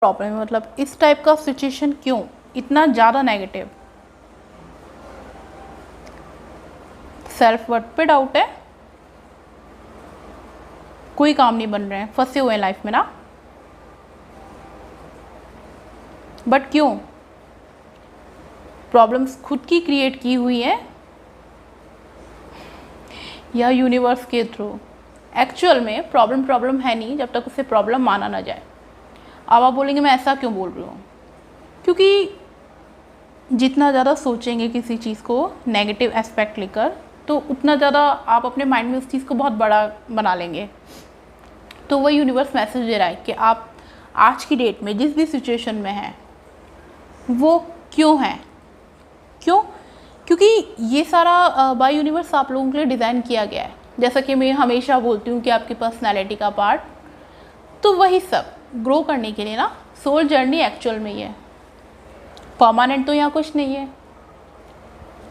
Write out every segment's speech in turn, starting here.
Problem है, मतलब इस टाइप का सिचुएशन क्यों इतना ज़्यादा नेगेटिव? सेल्फ वर्थ पे डाउट है, कोई काम नहीं बन रहे हैं, फंसे हुए हैं लाइफ में ना। बट क्यों? प्रॉब्लम्स खुद की क्रिएट की हुई है या यूनिवर्स के थ्रू? एक्चुअल में प्रॉब्लम है नहीं जब तक उसे प्रॉब्लम माना ना जाए। अब आप बोलेंगे मैं ऐसा क्यों बोल रही हूँ? क्योंकि जितना ज़्यादा सोचेंगे किसी चीज़ को नेगेटिव एस्पेक्ट लेकर, तो उतना ज़्यादा आप अपने माइंड में उस चीज़ को बहुत बड़ा बना लेंगे। तो वही यूनिवर्स मैसेज दे रहा है कि आप आज की डेट में जिस भी सिचुएशन में हैं वो क्यों हैं। क्यों? क्योंकि ये सारा बाय यूनिवर्स आप लोगों के लिए डिज़ाइन किया गया है। जैसा कि मैं हमेशा बोलती हूँ कि आपकी पर्सनैलिटी का पार्ट, तो वही सब ग्रो करने के लिए ना। सोल जर्नी एक्चुअल में ही है, परमानेंट तो यहाँ कुछ नहीं है।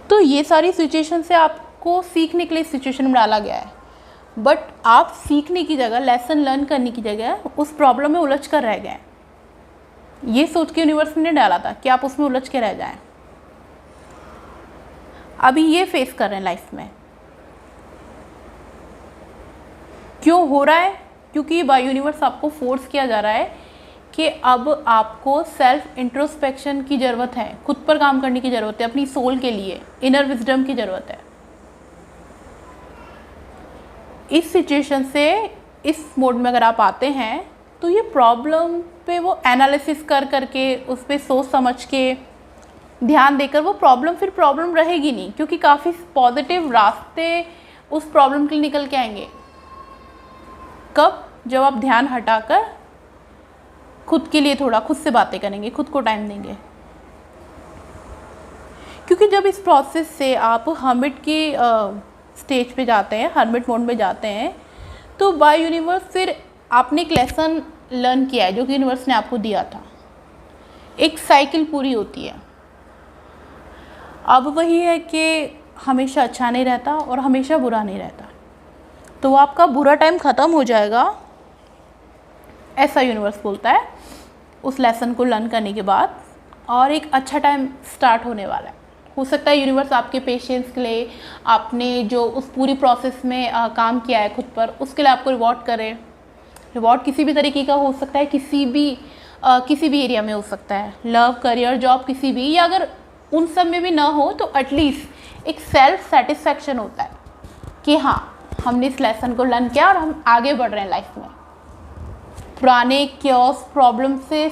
तो ये सारी सिचुएशन से आपको सीखने के लिए सिचुएशन में डाला गया है, बट आप सीखने की जगह, लेसन लर्न करने की जगह उस प्रॉब्लम में उलझ कर रह गए। ये सोच के यूनिवर्स ने डाला था कि आप उसमें उलझ के रह जाएं। अभी ये फेस कर रहे हैं लाइफ में। क्यों हो रहा है? क्योंकि बाय यूनिवर्स आपको फोर्स किया जा रहा है कि अब आपको सेल्फ इंट्रोस्पेक्शन की ज़रूरत है, खुद पर काम करने की ज़रूरत है, अपनी सोल के लिए इनर विजडम की ज़रूरत है। इस सिचुएशन से इस मोड में अगर आप आते हैं तो ये प्रॉब्लम पे वो एनालिसिस कर करके, उस पर सोच समझ के, ध्यान देकर, वो प्रॉब्लम फिर प्रॉब्लम रहेगी नहीं, क्योंकि काफ़ी पॉजिटिव रास्ते उस प्रॉब्लम के लिए निकल के आएंगे। कब? जब आप ध्यान हटाकर खुद के लिए थोड़ा खुद से बातें करेंगे, खुद को टाइम देंगे। क्योंकि जब इस प्रोसेस से आप हर्मिट की स्टेज पे जाते हैं, हर्मिट मोड में जाते हैं, तो बाय यूनिवर्स फिर आपने एक लेसन लर्न किया है जो कि यूनिवर्स ने आपको दिया था। एक साइकिल पूरी होती है। अब वही है कि हमेशा अच्छा नहीं रहता और हमेशा बुरा नहीं रहता, तो आपका बुरा टाइम ख़त्म हो जाएगा, ऐसा यूनिवर्स बोलता है उस लेसन को लर्न करने के बाद, और एक अच्छा टाइम स्टार्ट होने वाला है। हो सकता है यूनिवर्स आपके पेशेंस के लिए, आपने जो उस पूरी प्रोसेस में काम किया है खुद पर, उसके लिए आपको रिवॉर्ड करे। रिवॉर्ड किसी भी तरीके का हो सकता है, किसी भी एरिया में हो सकता है, लव, करियर, जॉब, किसी भी, या अगर उन सब में भी ना हो तो एटलीस्ट एक सेल्फ सेटिस्फैक्शन होता है कि हाँ, हमने इस लेसन को लर्न किया और हम आगे बढ़ रहे हैं लाइफ में। पुराने क्योस प्रॉब्लम से